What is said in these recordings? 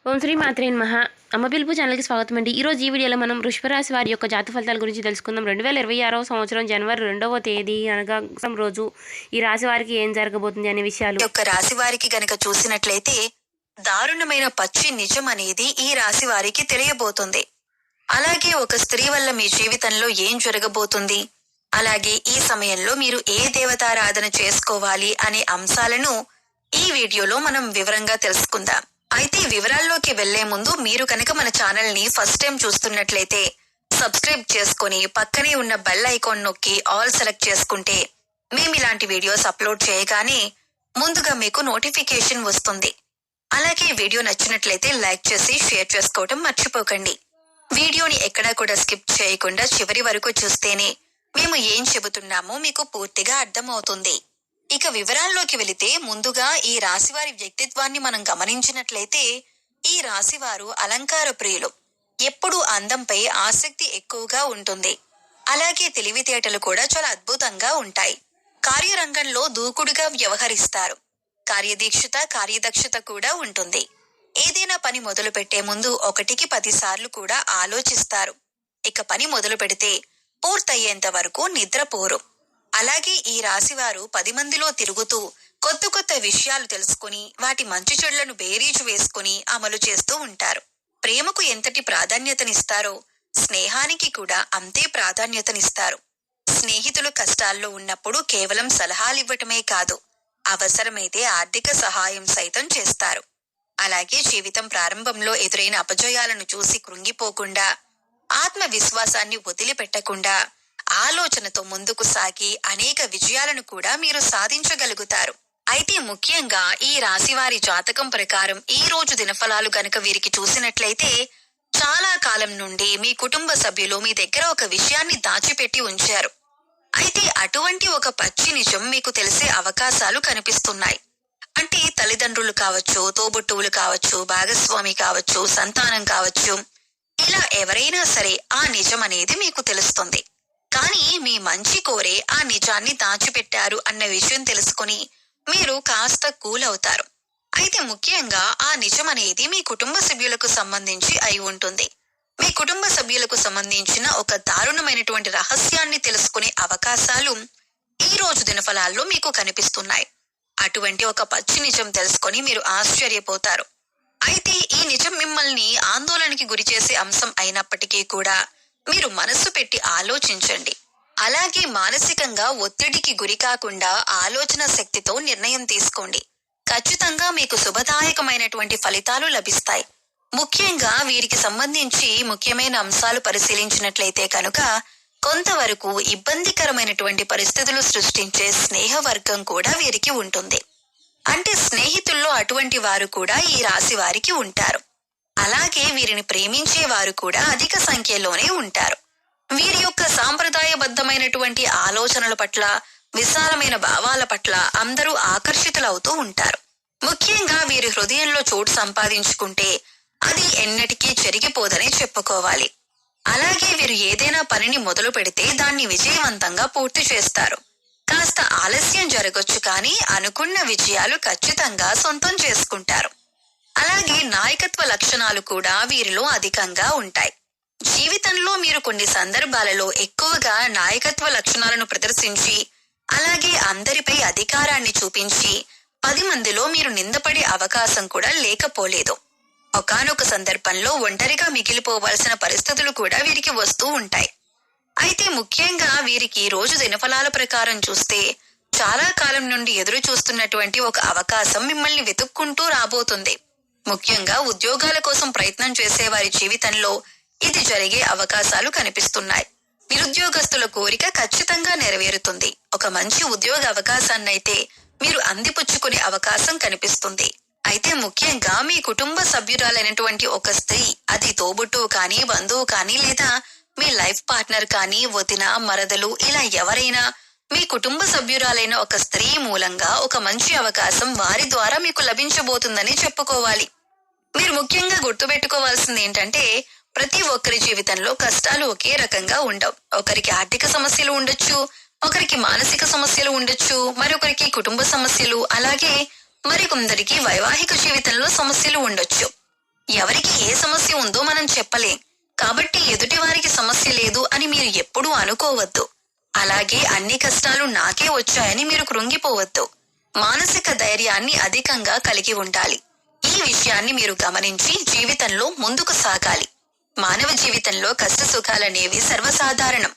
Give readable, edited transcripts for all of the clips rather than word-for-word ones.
ఓం శ్రీ మాత్రే నమః. అమ్మ పిలుపు ఛానల్కి స్వాగతం అండి. ఈరోజు ఈ వీడియోలో మనం వృషభ రాశి వారి యొక్క జాతక ఫలితాల గురించి తెలుసుకుందాం. 2026వ సంవత్సరం జనవరి 2వ తేదీ అనగా రోజు ఈ రాశి వారికి ఏం జరగబోతుంది అనే విషయాలు. యొక్క రాశి వారికి గనక చూసినట్లయితే దారుణమైన పచ్చి నిజం అనేది ఈ రాశి వారికి తెలియబోతుంది. అలాగే ఒక స్త్రీ వల్ల మీ జీవితంలో ఏం జరగబోతుంది, అలాగే ఈ సమయంలో మీరు ఏ దేవతారాధన చేసుకోవాలి అనే అంశాలను ఈ వీడియోలో మనం వివరంగా తెలుసుకుందాం. అయితే వివరాల్లోకి వెళ్లే ముందు మీరు కనుక మన ఛానల్ ని ఫస్ట్ టైం చూస్తున్నట్లయితే సబ్స్క్రైబ్ చేసుకుని పక్కనే ఉన్న బెల్ ఐకాన్ నొక్కి ఆల్ సెలెక్ట్ చేసుకుంటే మేము ఇలాంటి వీడియోస్ అప్లోడ్ చేయగానే ముందుగా మీకు నోటిఫికేషన్ వస్తుంది. అలాగే వీడియో నచ్చినట్లయితే లైక్ చేసి షేర్ చేసుకోవడం మర్చిపోకండి. వీడియోని ఎక్కడా కూడా స్కిప్ చేయకుండా చివరి వరకు చూస్తేనే మేము ఏం చెబుతున్నామో మీకు పూర్తిగా అర్థమవుతుంది. ఇక వివరాల్లోకి వెళితే ముందుగా ఈ రాశివారి వ్యక్తిత్వాన్ని మనం గమనించినట్లయితే ఈ రాశివారు అలంకార ప్రియులు. ఎప్పుడూ అందంపై ఆసక్తి ఎక్కువగా ఉంటుంది. అలాగే తెలివితేటలు కూడా చాలా అద్భుతంగా ఉంటాయి. కార్యరంగంలో దూకుడుగా వ్యవహరిస్తారు. కార్యదక్షత కూడా ఉంటుంది. ఏదైనా పని మొదలు పెట్టే ముందు 1కి 10 సార్లు కూడా ఆలోచిస్తారు. ఇక పని మొదలు పెడితే పూర్తయ్యేంత వరకు నిద్రపోరు. అలాగే ఈ రాశివారు 10 మందిలో తిరుగుతూ కొత్త విషయాలు తెలుసుకుని వాటి మంచి చెడులను బేరీజు వేసుకుని అమలు చేస్తూ ఉంటారు. ప్రేమకు ఎంతటి ప్రాధాన్యతనిస్తారో స్నేహానికి కూడా అంతే ప్రాధాన్యతనిస్తారు. స్నేహితులు కష్టాల్లో ఉన్నప్పుడు కేవలం సలహాలివ్వటమే కాదు, అవసరమైతే ఆర్థిక సహాయం సైతం చేస్తారు. అలాగే జీవితం ప్రారంభంలో ఎదురైన అపజయాలను చూసి కృంగిపోకుండా, ఆత్మవిశ్వాసాన్ని వదిలిపెట్టకుండా ఆలోచనతో ముందుకు సాగి అనేక విజయాలను కూడా మీరు సాధించగలుగుతారు. అయితే ముఖ్యంగా ఈ రాశివారి జాతకం ప్రకారం ఈ రోజు దినఫలాలు గనక వీరికి చూసినట్లయితే చాలా కాలం నుండి మీ కుటుంబ సభ్యులు మీ దగ్గర ఒక విషయాన్ని దాచిపెట్టి ఉంచారు. అయితే అటువంటి ఒక పచ్చి నిజం మీకు తెలిసే అవకాశాలు కనిపిస్తున్నాయి. అంటే తల్లిదండ్రులు కావచ్చు, తోబుట్టువులు కావచ్చు, భాగస్వామి కావచ్చు, సంతానం కావచ్చు, ఇలా ఎవరైనా సరే ఆ నిజం అనేది మీకు తెలుస్తుంది. కానీ మీ మంచి కోరే ఆ నిజాన్ని దాచిపెట్టారు అన్న విషయం తెలుసుకుని మీరు కాస్త కూల్ అవుతారు. అయితే ముఖ్యంగా ఆ నిజం అనేది మీ కుటుంబ సభ్యులకు సంబంధించి అయి ఉంటుంది. మీ కుటుంబ సభ్యులకు సంబంధించిన ఒక దారుణమైనటువంటి రహస్యాన్ని తెలుసుకునే అవకాశాలు ఈ రోజు దినఫలాల్లో మీకు కనిపిస్తున్నాయి. అటువంటి ఒక పచ్చి నిజం తెలుసుకొని మీరు ఆశ్చర్యపోతారు. అయితే ఈ నిజం మిమ్మల్ని ఆందోళనకి గురి చేసే అంశం అయినప్పటికీ కూడా మీరు మనస్సు పెట్టి ఆలోచించండి. అలాగే మానసికంగా ఒత్తిడికి గురి కాకుండా ఆలోచన శక్తితో నిర్ణయం తీసుకోండి. ఖచ్చితంగా మీకు శుభదాయకమైనటువంటి ఫలితాలు లభిస్తాయి. ముఖ్యంగా వీరికి సంబంధించి ముఖ్యమైన అంశాలు పరిశీలించినట్లయితే కనుక కొంతవరకు ఇబ్బందికరమైనటువంటి పరిస్థితులు సృష్టించే స్నేహవర్గం కూడా వీరికి ఉంటుంది. అంటే స్నేహితుల్లో అటువంటి వారు కూడా ఈ రాశి వారికి ఉంటారు. అలాగే వీరిని ప్రేమించే వారు కూడా అధిక సంఖ్యలోనే ఉంటారు. వీరి యొక్క సాంప్రదాయబద్ధమైనటువంటి ఆలోచనల పట్ల, విశాలమైన భావాల పట్ల అందరూ ఆకర్షితులవుతూ ఉంటారు. ముఖ్యంగా వీరి హృదయంలో చోటు సంపాదించుకుంటే అది ఎన్నటికీ చెరిగిపోదనే చెప్పుకోవాలి. అలాగే వీరు ఏదైనా పనిని మొదలు పెడితే దాన్ని విజయవంతంగా పూర్తి చేస్తారు. కాస్త ఆలస్యం జరగొచ్చు కానీ అనుకున్న విజయాలు ఖచ్చితంగా సొంతం చేసుకుంటారు. అలాగే నాయకత్వ లక్షణాలు కూడా వీరిలో అధికంగా ఉంటాయి. జీవితంలో మీరు కొన్ని సందర్భాలలో ఎక్కువగా నాయకత్వ లక్షణాలను ప్రదర్శించి, అలాగే అందరిపై అధికారాన్ని చూపించి 10 మందిలో మీరు నిందపడే అవకాశం కూడా లేకపోలేదు. ఒకానొక సందర్భంలో ఒంటరిగా మిగిలిపోవాల్సిన పరిస్థితులు కూడా వీరికి వస్తూ ఉంటాయి. అయితే ముఖ్యంగా వీరికి రోజు దినఫలాల ప్రకారం చూస్తే చాలా కాలం నుండి ఎదురు చూస్తున్నటువంటి ఒక అవకాశం మిమ్మల్ని వెతుక్కుంటూ రాబోతుంది. ముఖ్యంగా ఉద్యోగాల కోసం ప్రయత్నం చేసే వారి జీవితంలో ఇది జరిగే అవకాశాలు కనిపిస్తున్నాయి. నిరుద్యోగస్తుల కోరిక ఖచ్చితంగా నెరవేరుతుంది. ఒక మంచి ఉద్యోగ అవకాశాన్నైతే మీరు అందిపుచ్చుకునే అవకాశం కనిపిస్తుంది. అయితే ముఖ్యంగా మీ కుటుంబ సభ్యురాలైనటువంటి ఒక స్త్రీ, అది తోబుట్టువు కానీ, బంధువు కానీ, లేదా మీ లైఫ్ పార్ట్నర్ కానీ, వదిన, మరదలు, ఇలా ఎవరైనా మీ కుటుంబ సభ్యురాలైన ఒక స్త్రీ మూలంగా ఒక మంచి అవకాశం వారి ద్వారా మీకు లభించబోతుందని చెప్పుకోవాలి. మీరు ముఖ్యంగా గుర్తుపెట్టుకోవాల్సింది ఏంటంటే ప్రతి ఒక్కరి జీవితంలో కష్టాలు ఒకే రకంగా ఉండవు. ఒకరికి ఆర్థిక సమస్యలు ఉండొచ్చు, ఒకరికి మానసిక సమస్యలు ఉండొచ్చు, మరొకరికి కుటుంబ సమస్యలు, అలాగే మరికొందరికి వైవాహిక జీవితంలో సమస్యలు ఉండొచ్చు. ఎవరికి ఏ సమస్య ఉందో మనం చెప్పలేం. కాబట్టి ఎదుటి వారికి సమస్య లేదు అని మీరు ఎప్పుడూ అనుకోవద్దు. అలాగే అన్ని కష్టాలు నాకే వచ్చాయని మీరు కృంగిపోవద్దు. మానసిక ధైర్యాన్ని అధికంగా కలిగి ఉండాలి. ఈ విషయాన్ని మీరు గమనించి జీవితంలో ముందుకు సాగాలి. మానవ జీవితంలో కష్ట సుఖాలనేవి సర్వసాధారణం.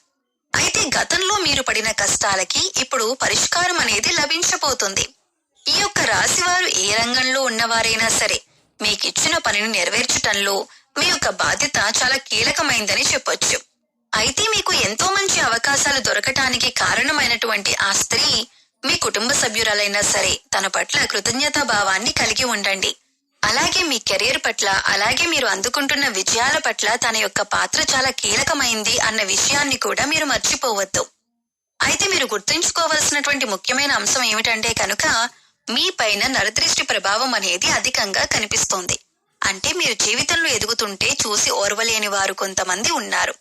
అయితే గతంలో మీరు పడిన కష్టాలకి ఇప్పుడు పరిష్కారం అనేది లభించబోతుంది. ఈ యొక్క రాశివారు ఏ రంగంలో ఉన్నవారైనా సరే మీకిచ్చిన పనిని నెరవేర్చటంలో మీ యొక్క బాధ్యత చాలా కీలకమైందని చెప్పొచ్చు. అయితే మీకు ఎంతో మంచి అవకాశాలు దొరకటానికి కారణమైనటువంటి ఆ స్త్రీ మీ కుటుంబ సభ్యురాలైనా సరే తన పట్ల కృతజ్ఞతా భావాన్ని కలిగి ఉండండి. అలాగే మీ కెరీర్ పట్ల, అలాగే మీరు అందుకుంటున్న విజయాల పట్ల తన యొక్క పాత్ర చాలా కీలకమైంది అన్న విషయాన్ని కూడా మీరు మర్చిపోవద్దు. అయితే మీరు గుర్తుంచుకోవలసినటువంటి ముఖ్యమైన అంశం ఏమిటంటే కనుక మీ పైన నరదృష్టి ప్రభావం అనేది అధికంగా కనిపిస్తోంది. అంటే మీరు జీవితంలో ఎదుగుతుంటే చూసి ఓర్వలేని వారు కొంతమంది ఉన్నారు.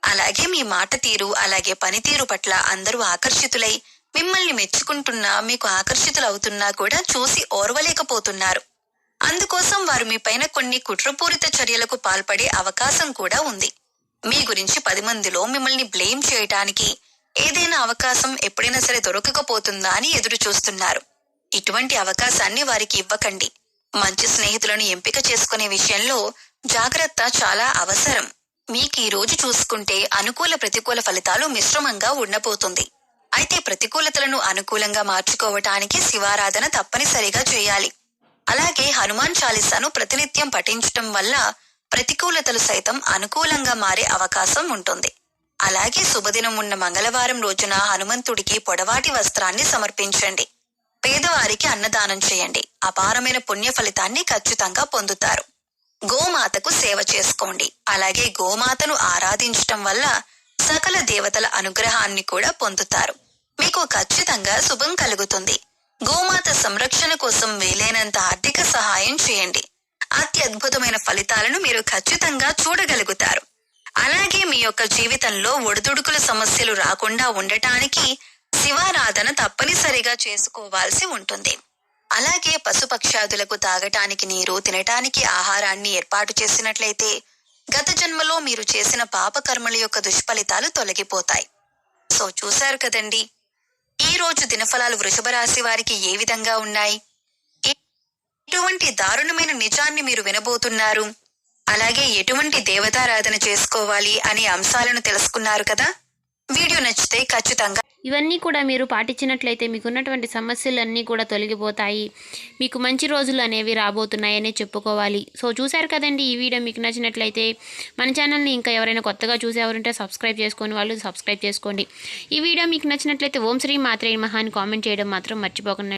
అలాగే మీ మాట తీరు, అలాగే పనితీరు పట్ల అందరూ ఆకర్షితులై మిమ్మల్ని మెచ్చుకుంటున్నా, మీకు ఆకర్షితులవుతున్నా కూడా చూసి ఓర్వలేకపోతున్నారు. అందుకోసం వారు మీ పైన కొన్ని కుట్రపూరిత చర్యలకు పాల్పడే అవకాశం కూడా ఉంది. మీ గురించి 10 మందిలో మిమ్మల్ని బ్లేమ్ చేయటానికి ఏదైనా అవకాశం ఎప్పుడైనా సరే దొరకకపోతుందా అని ఎదురు చూస్తున్నారు. ఇటువంటి అవకాశాన్ని వారికి ఇవ్వకండి. మంచి స్నేహితులను ఎంపిక చేసుకునే విషయంలో జాగ్రత్త చాలా అవసరం. మీకు ఈ రోజు చూసుకుంటే అనుకూల ప్రతికూల ఫలితాలు మిశ్రమంగా ఉండబోతుంది. అయితే ప్రతికూలతలను అనుకూలంగా మార్చుకోవటానికి శివారాధన తప్పనిసరిగా చేయాలి. అలాగే హనుమాన్ చాలీసాను ప్రతినిత్యం పఠించటం వల్ల ప్రతికూలతలు సైతం అనుకూలంగా మారే అవకాశం ఉంటుంది. అలాగే శుభదినం ఉన్న మంగళవారం రోజున హనుమంతుడికి పొడవాటి వస్త్రాన్ని సమర్పించండి. పేదవారికి అన్నదానం చేయండి. అపారమైన పుణ్య ఫలితాన్ని ఖచ్చితంగా పొందుతారు. గోమాతకు సేవ చేసుకోండి. అలాగే గోమాతను ఆరాధించటం వల్ల సకల దేవతల అనుగ్రహాన్ని కూడా పొందుతారు. మీకు ఖచ్చితంగా శుభం కలుగుతుంది. గోమాత సంరక్షణ కోసం వీలైనంత ఆర్థిక సహాయం చేయండి. అత్యద్భుతమైన ఫలితాలను మీరు ఖచ్చితంగా చూడగలుగుతారు. అలాగే మీ యొక్క జీవితంలో ఒడిదుడుకుల సమస్యలు రాకుండా ఉండటానికి శివారాధన తప్పనిసరిగా చేసుకోవాల్సి ఉంటుంది. అలాగే పశుపక్షాదులకు తాగటానికి నీరు, తినటానికి ఆహారాన్ని ఏర్పాటు చేసినట్లయితే గత జన్మలో మీరు చేసిన పాపకర్మల యొక్క దుష్ఫలితాలు తొలగిపోతాయి. సో చూశారు కదండి, ఈ రోజు దినఫలాలు వృషభ రాశి వారికి ఏ విధంగా ఉన్నాయి? ఎటువంటి దారుణమైన నిజాన్ని మీరు వినబోతున్నారు? అలాగే ఎటువంటి దేవతారాధన చేసుకోవాలి అనే అంశాలను తెలుసుకున్నారు కదా. వీడియో నచ్చితే ఖచ్చితంగా ఇవన్నీ కూడా మీరు పాటించినట్లయితే మీకున్నటువంటి సమస్యలన్నీ కూడా తొలగిపోతాయి. మీకు మంచి రోజులు అనేవి రాబోతున్నాయనే చెప్పుకోవాలి. సో చూశారు కదండి, ఈ వీడియో మీకు నచ్చినట్లయితే మన ఛానల్ని ఇంకా ఎవరైనా కొత్తగా చూసేవారుంటే సబ్స్క్రైబ్ చేసుకొని వాళ్ళు సబ్స్క్రైబ్ చేసుకోండి. ఈ వీడియో మీకు నచ్చినట్లయితే ఓం శ్రీ మాత్రే నమః అని కామెంట్ చేయడం మాత్రం మర్చిపోకండి.